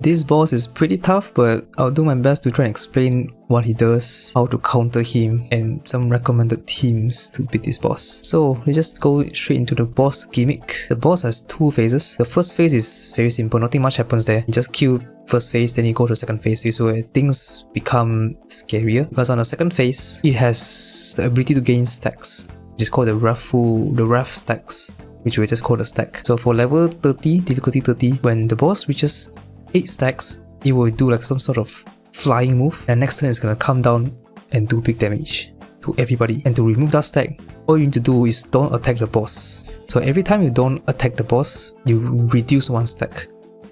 This boss is pretty tough, but I'll do my best to try and explain what he does, how to counter him, and some recommended teams to beat this boss. So let's just go straight into the boss gimmick. The boss has two phases. The first phase is very simple, nothing much happens there. You just kill first phase, then you go to the second phase. This is where things become scarier, because on the second phase, it has the ability to gain stacks, which is called the Wrath stacks, which we just call the stack. So for level 30, difficulty 30, when the boss reaches 8 stacks, it will do like some sort of flying move, and next turn it's gonna come down and do big damage to everybody. And to remove that stack, all you need to do is don't attack the boss. So every time you don't attack the boss, you reduce 1 stack.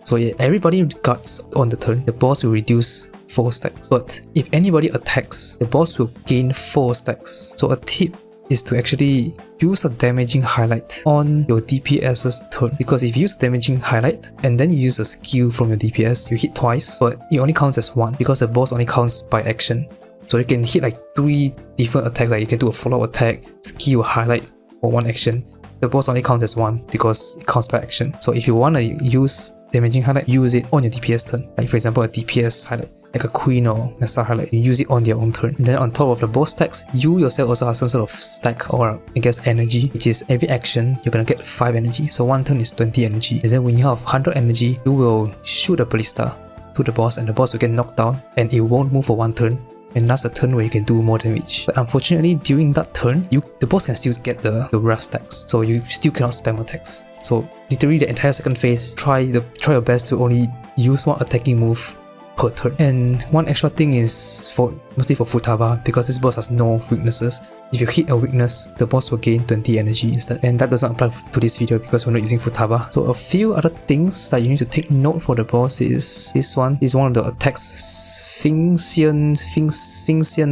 So yeah, everybody guards on the turn, the boss will reduce 4 stacks. But if anybody attacks, the boss will gain 4 stacks. So a tip is to actually use a damaging highlight on your DPS's turn, because if you use damaging highlight and then you use a skill from your DPS, you hit twice, but it only counts as 1 because the boss only counts by action. So you can hit like 3 different attacks, like you can do a follow-up attack, skill, highlight, or 1 action. The boss only counts as 1 because it counts by action. So if you want to use damaging highlight, use it on your DPS turn. Like for example, a DPS highlight, like a Queen or Mesa highlight, you use it on their own turn. And then on top of the boss stacks, you yourself also have some sort of stack, or I guess energy, which is every action you're gonna get 5 energy. So 1 turn is 20 energy. And then when you have 100 energy, you will shoot a ballista to the boss, and the boss will get knocked down and it won't move for 1 turn. And that's a turn where you can do more damage. But unfortunately, during that turn, the boss can still get the Wrath stacks, so you still cannot spam attacks. So literally the entire second phase, try your best to only use 1 attacking move per turn. And one extra thing is mostly for FUTABA, because this boss has no weaknesses. If you hit a weakness, the boss will gain 20 energy instead, and that doesn't apply to this video because we're not using FUTABA. So a few other things that you need to take note for the boss is this one is one of the attacks, Finxian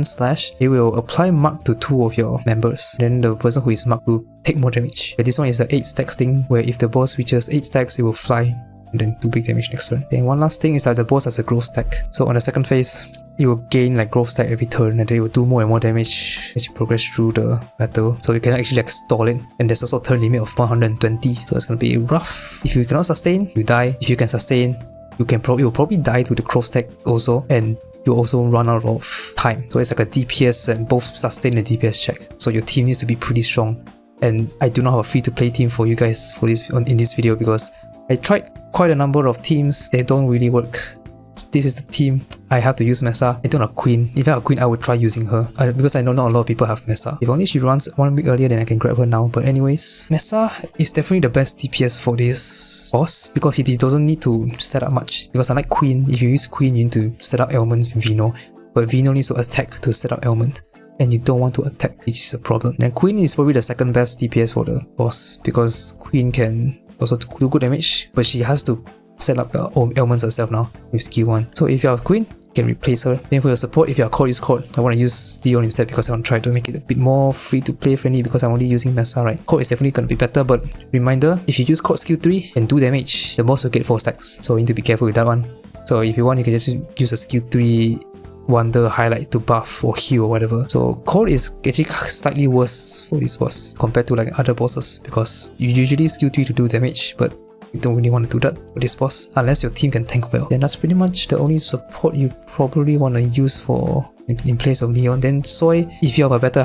slash. It will apply mark to 2 of your members, then the person who is marked will take more damage. But this one is the 8 stacks thing, where if the boss reaches 8 stacks, it will fly and then do big damage next turn. Then one last thing is that the boss has a growth stack. So on the second phase, you will gain like growth stack every turn, and then it will do more and more damage as you progress through the battle. So you can actually like stall it, and there's also a turn limit of 120. So it's gonna be rough. If you cannot sustain, you die. If you can sustain, you will probably die to the growth stack also, and you also run out of time. So it's like a DPS and both sustain and DPS check. So your team needs to be pretty strong. And I do not have a free-to-play team for you guys in this video, because I tried quite a number of teams, they don't really work. So this is the team. I have to use Mesa. I don't have Queen. If I have Queen, I would try using her, because I know not a lot of people have Mesa. If only she runs 1 week earlier, then I can grab her now. But anyways, Mesa is definitely the best DPS for this boss, because he doesn't need to set up much. Because unlike Queen, if you use Queen, you need to set up ailments with Vino, but Vino needs to attack to set up ailment, and you don't want to attack, which is a problem. And Queen is probably the second best DPS for the boss, because Queen can also do good damage, but she has to set up the ailments herself now with skill 1. So if you have Queen, you can replace her. Then for your support, if you are Cord, use Cord. I want to use Leon instead, because I want to try to make it a bit more free to play friendly, because I'm only using Mesa, right? Cord is definitely going to be better, but reminder, if you use Cord skill 3 and do damage, the boss will get 4 stacks. So you need to be careful with that one. So if you want, you can just use a skill 3 Wonder highlight to buff or heal or whatever. So Cord is actually slightly worse for this boss compared to like other bosses, because you usually skill 3 to do damage, but you don't really want to do that for this boss unless your team can tank well. Then that's pretty much the only support you probably want to use for in place of Leon. Then Soy, if you have a better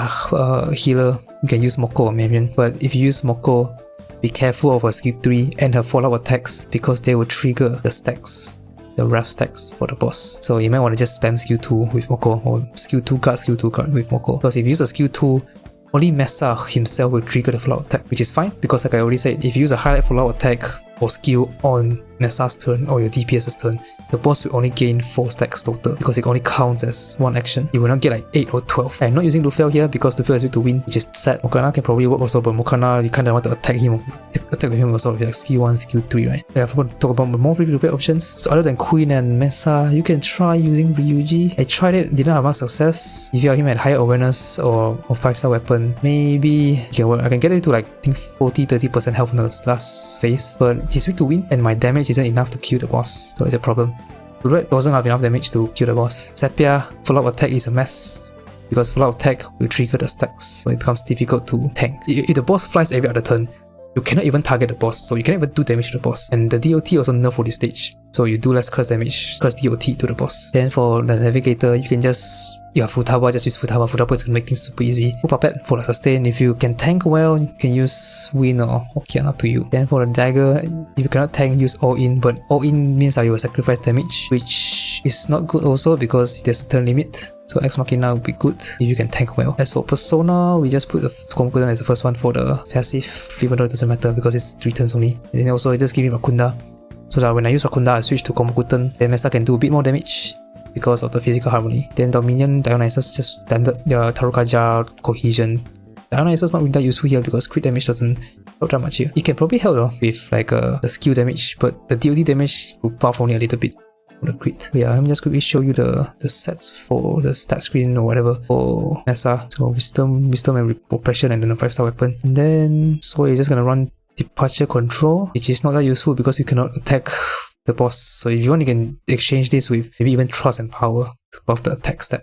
healer, you can use Moko or Marion. But if you use Moko, be careful of her skill 3 and her follow-up attacks, because they will trigger the stacks, the Wrath stacks for the boss. So you might want to just spam skill 2 with Moko, or skill 2 guard with Moko. Because if you use a skill 2, only Mesa himself will trigger the follow-up attack, which is fine, because like I already said, if you use a highlight follow-up attack or skill on Mesa's turn or your DPS's turn, the boss will only gain 4 stacks total, because it only counts as 1 action. You will not get like 8 or 12. I'm not using Lufel here because Lufel is weak to wind, which is sad. Mokana can probably work also, but Mokana, you kind of want to attack with him also with like skill 1, skill 3, right? Yeah, I forgot to talk about more free-to-play options. So other than Queen and Mesa, you can try using Ryuji. I tried it, didn't have much success. If you have him at higher awareness or 5-star weapon, maybe I can get it to like I think 40-30% health in the last phase, but he's weak to wind and my damage isn't enough to kill the boss, so it's a problem. Red doesn't have enough damage to kill the boss. Sepia, follow-up attack is a mess, because follow-up attack will trigger the stacks, so it becomes difficult to tank. If the boss flies every other turn, you cannot even target the boss, so you cannot even do damage to the boss. And the DOT also nerf for this stage, so you do less curse damage, curse DOT to the boss. Then for the navigator, you can just Futaba, just use Futaba. Futaba is gonna make things super easy. Puppet for the sustain. If you can tank well, you can use Wind or Hokian, up to you. Then for the dagger, if you cannot tank, use all in. But all in means that you will sacrifice damage, which is not good also because there's a turn limit. So Ex Machina will be good if you can tank well. As for Persona, we just put the Komakuten as the first one for the passive, even though it doesn't matter because it's 3 turns only. And then also just give me Rakunda, so that when I use Rakunda, I switch to Komakuten. Then Mesa can do a bit more damage because of the physical harmony. Then Dominion, Dionysus just standard Tarukaja cohesion. Dionysus is not really that useful here because crit damage doesn't help that much here. It can probably help with like the skill damage, but the DOD damage will buff only a little bit for the crit. But yeah, let me just quickly show you the sets for the stat screen or whatever for Mesa. So wisdom and oppression, and then a 5-star weapon. And then so you're just gonna run departure control, which is not that useful because you cannot attack the boss. So if you want, you can exchange this with maybe even trust and power to buff the attack stat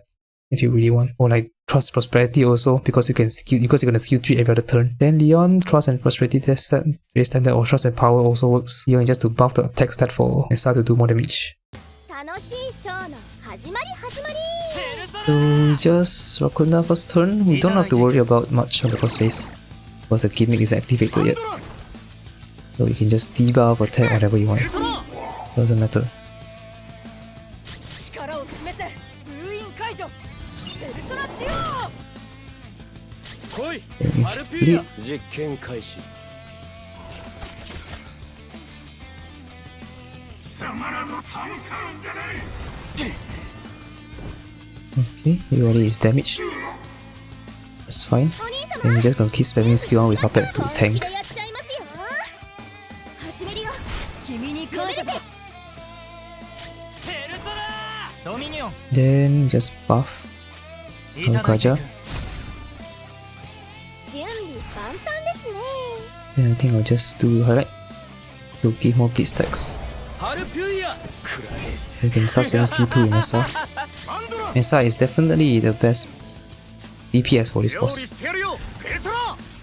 if you really want, or like trust prosperity also because you can skill, because you're gonna skill 3 every other turn. Then Leon, trust and prosperity test stat very standard, or trust and power also works. Leon just to buff the attack stat for and start to do more damage. So just Rakunda first turn. We don't have to worry about much on the first phase because the gimmick is activated yet. So you can just debuff, attack, whatever you want. Doesn't matter. Okay, he already is damaged. That's fine. Then we're just gonna keep spamming skill on with Puppet to tank. Then just buff Kaja. Then I think I'll just do highlight to give more bleed stacks. You can start spamming skill 2 in Mesa. Mesa is definitely the best DPS for this boss.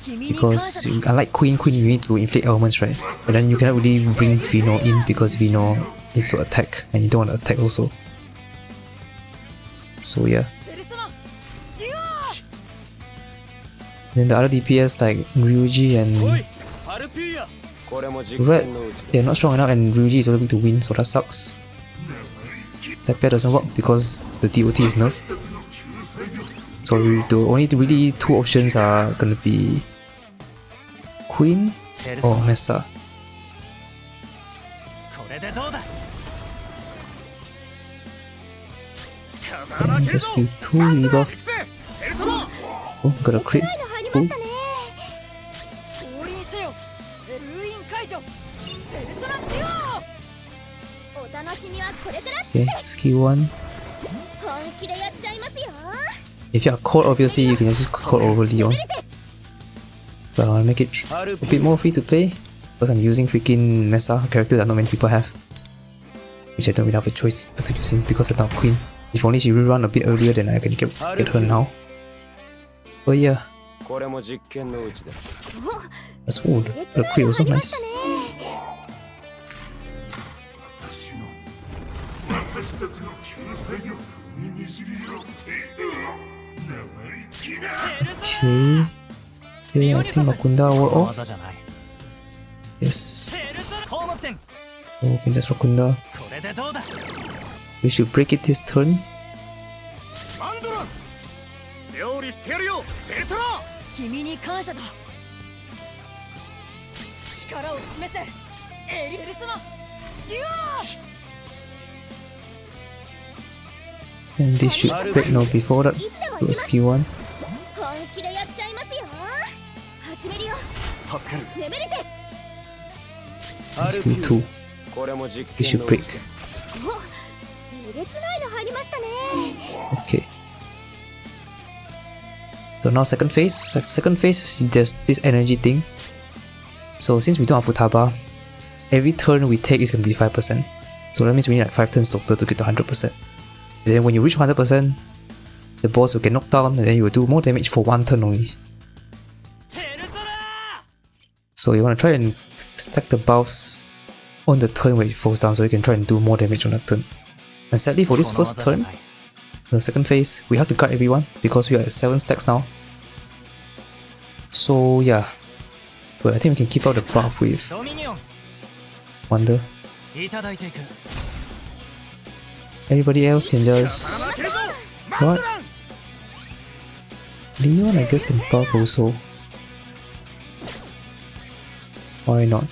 Because unlike Queen, you need to inflict elements, right? But then you cannot really bring Vino in because Vino needs to attack and you don't want to attack also. So yeah. Then the other DPS like Ryuji and Red, they're not strong enough, and Ryuji is also weak to Wind, so that sucks. That pair doesn't work because the DOT is nerfed. So the only really 2 options are gonna be Queen or Mesa. And just give 2 rebuff. Oh, got a crit. Cool. Okay, skill 1. If you are caught, obviously you can just caught over Leon. But I'll make it a bit more free to play because I'm using freaking Mesa, a character that not many people have, which I don't really have a choice but to use him because I'm not Queen. If only she rerun a bit earlier, then I can get her now. But yeah. That's wood. The crit was so nice. Okay. Okay, I think Rakunda wore off. Yes. So we can just Rakunda. We should break it this turn. And this should break now before that. Do a skill 1. And skill 2. This should break. Okay. So now second phase. Second phase, there's this energy thing. So since we don't have Futaba, every turn we take is going to be 5%. So that means we need like 5 turns total to get to 100%. And then when you reach 100%, the boss will get knocked down and then you will do more damage for 1 turn only. So you want to try and stack the buffs on the turn where it falls down so you can try and do more damage on the turn. And sadly for this first turn, the second phase, we have to guard everyone because we are at 7 stacks now. So yeah, but I think we can keep out the buff with Wonder. Everybody else can just... What? Leon I guess can buff also. Why not?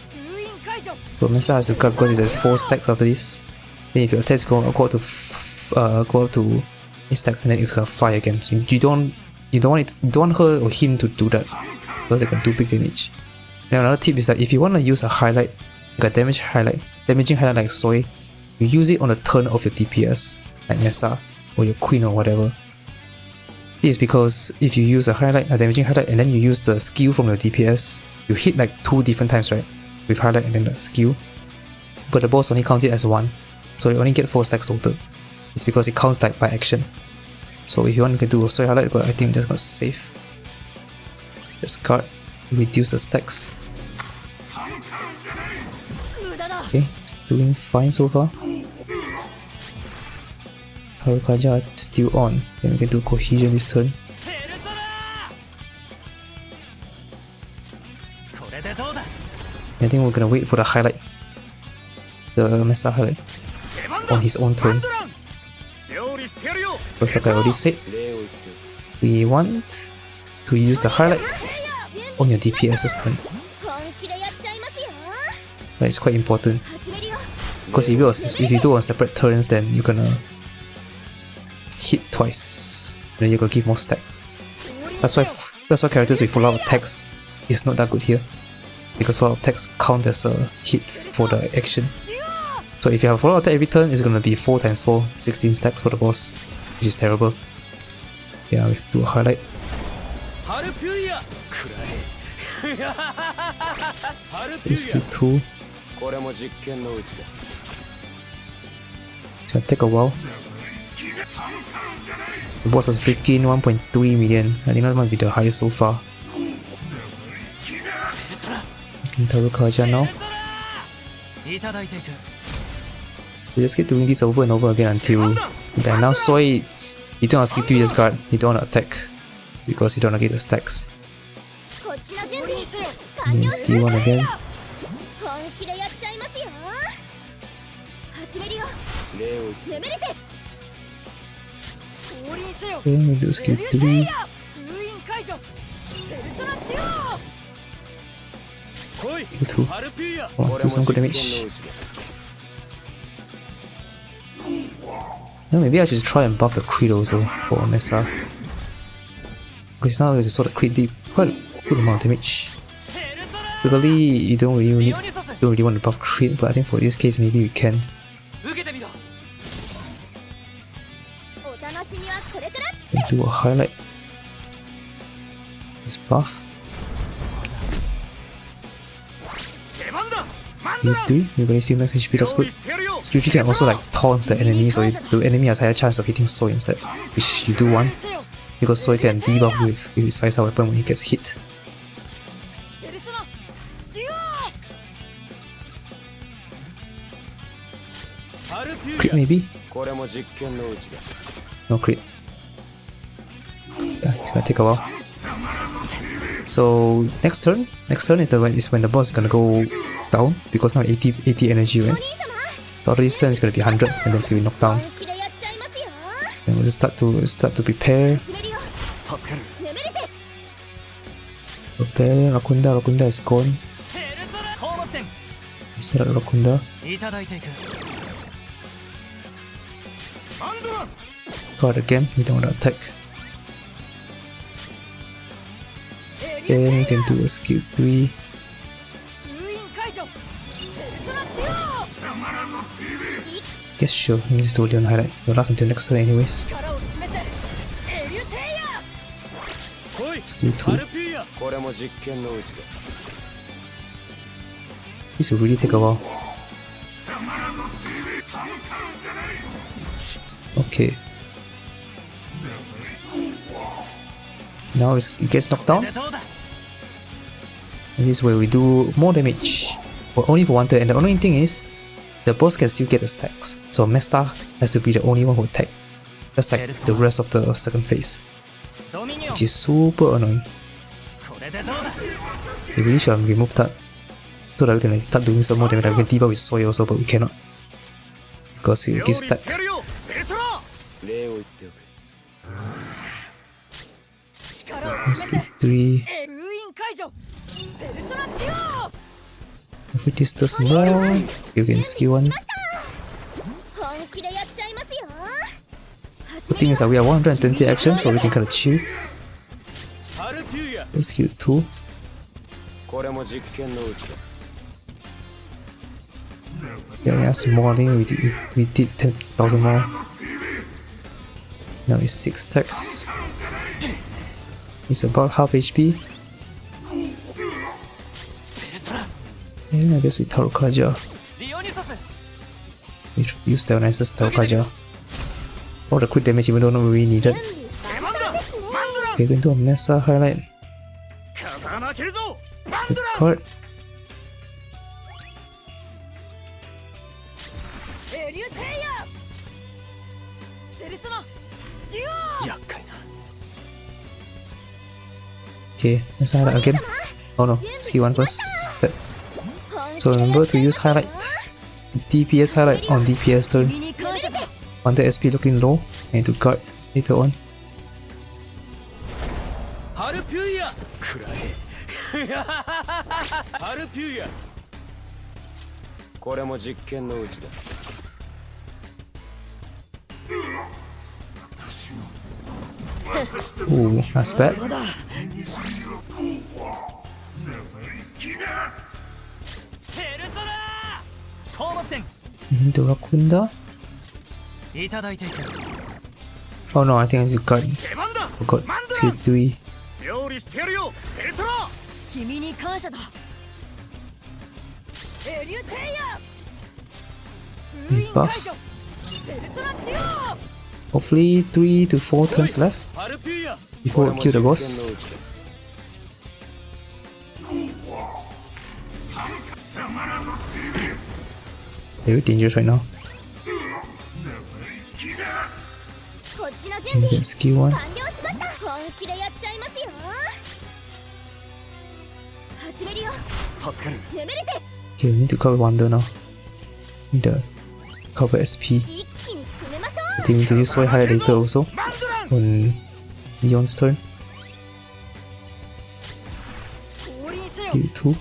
But Mesa has to guard because it's at 4 stacks after this. Then if your attacks go up to 8 stacks and then it's gonna fly again. So you don't want her or him to do that because they can do big damage. Now another tip is that if you want to use a highlight, like a damaging highlight like Soy, you use it on the turn of your DPS, like Nessa or your Queen or whatever. This is because if you use a damaging highlight, and then you use the skill from your DPS, you hit like 2 different times, right? With highlight and then the skill. But the boss only counts it as 1, so you only get 4 stacks total. It's because it counts like by action. So if you want to do a Soy highlight, but I think I'm just gonna save. Just guard, reduce the stacks. Okay, it's doing fine so far. Harukaja still on. Then we can do cohesion this turn. I think we're gonna wait for the highlight. The Mesa highlight. On his own turn. First, like I already said, we want to use the highlight on your DPS's turn. It's quite important. Because if you do on separate turns, then you're gonna hit twice. And then you're gonna give more stacks. That's why characters with full out attacks is not that good here. Because full out attacks count as a hit for the action. So if you have a full out attack every turn, it's gonna be 4 times 4, 16 stacks for the boss. Which is terrible. Yeah, we have to do a highlight. Rescue 2. It's gonna take a while. The boss has freaking 1.3 million. I think that might be the highest so far. Tarukaja now. You just keep doing this over and over again until then. Now Soy, you don't want to skip 2 years guard, you don't want to attack because you don't want to get the stacks. And then skill 1 again. Okay, we do skill 3. Skill 2. Oh, do some good damage. Now maybe I should try and buff the crit also for Mesa. Because now it's sort of crit deep, quite a good amount of damage. Typically you don't really want to buff crit, but I think for this case maybe we can. And do a highlight. Let's buff. Everybody still max HP, that's good. Skill 3 can also like taunt the enemy, so the enemy has higher chance of hitting Soy instead, which you do want, because Soy can debuff with his 5-star weapon when he gets hit. Crit maybe? No crit. Yeah, it's gonna take a while. So next turn is when the boss is gonna go down, because now 80 energy, right? So after this turn it's gonna be 100 and then it's gonna be knocked down. And we'll just start to prepare. Rakunda is gone. Set up Rakunda. Guard again, we don't want to attack. Then we can do a skill 3. Guess sure, we just do Leon highlight. It'll last until next turn anyways. Skill 2. This will really take a while. Okay. Now it gets knocked down. And this way we do more damage, but only for one turn. And the only thing is, the boss can still get the stacks. So Mesta has to be the only one who attack, just like the rest of the second phase, which is super annoying. We really should have removed that, so that we can like, start doing some more damage. Like we can debuff with soil also, but we cannot, because it gives stack. Skill 3. If it distance more, you can skill 1. The thing is that we have 120 actions, so we can kind of chill. Skill 2. Yeah, that's more. I think we did 10,000 more. Now it's 6 stacks. It's about half HP. And I guess we Tarukaja. We should use the nicest Tarukaja. All the crit damage even though not really needed. Okay, going to a Mesa highlight. Good card. Okay, let's highlight again. Oh no, skill 1 first. So remember to use highlight, DPS highlight on DPS turn. On the SP looking low, and to guard later on. Ooh, that's bad. The Rakunda. Oh no, I think I need to guard. Oh god, 2, 3. Buff. Hopefully 3 to 4 turns left before we kill the boss. Very dangerous right now. Can we get skill 1? Okay, we need to cover Wonder now. Need to cover SP. I think we need to use Soy High later also on Leon's turn. Skill 2.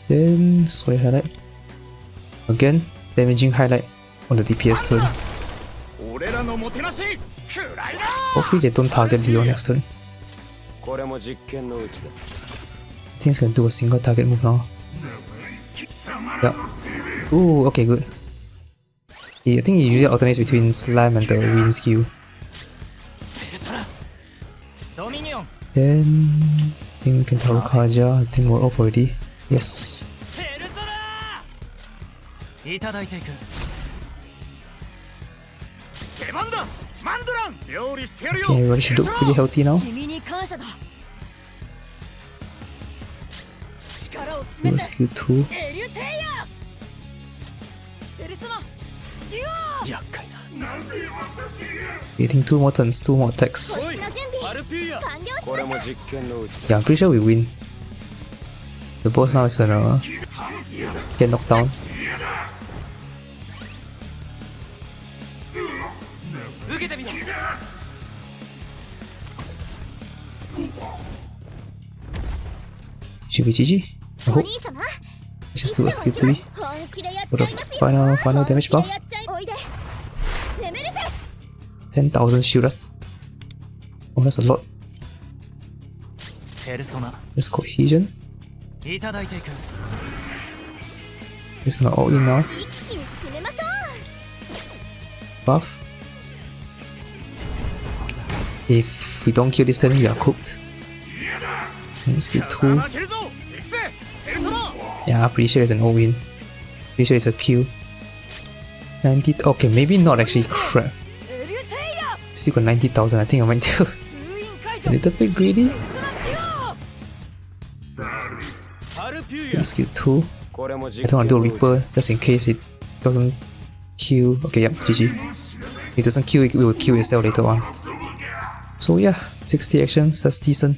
Then Soy highlight. Again, damaging highlight on the DPS turn. Hopefully they don't target Leon next turn. I think it's gonna do a single target move now. Yeah. Ooh, okay, good. Yeah, I think he usually alternates between Slam and the Wind skill. Then I think we can Tarukaja. I think we're off already. Yes. Okay, everybody should look pretty healthy now. Do a skill 2. Getting 2 more turns, 2 more attacks. Yeah, I'm pretty sure we win. The boss now is gonna get knocked down. Should be GG, I hope. Let's just do a skill 3 for the final damage buff. 10,000 shield. Oh, that's a lot. There's cohesion. He's gonna all in now. Buff. If we don't kill this turn, we are cooked. Skill 2. Yeah, pretty sure it's an all-win. Pretty sure it's a kill. 90. Okay, maybe not actually. Crap. Still got 90,000. I think I might do a little bit greedy. Skill 2. I don't want to do a Reaper just in case it doesn't kill. Okay, yep, GG. If it doesn't kill, it will kill itself later on. So yeah, 60 actions, that's decent.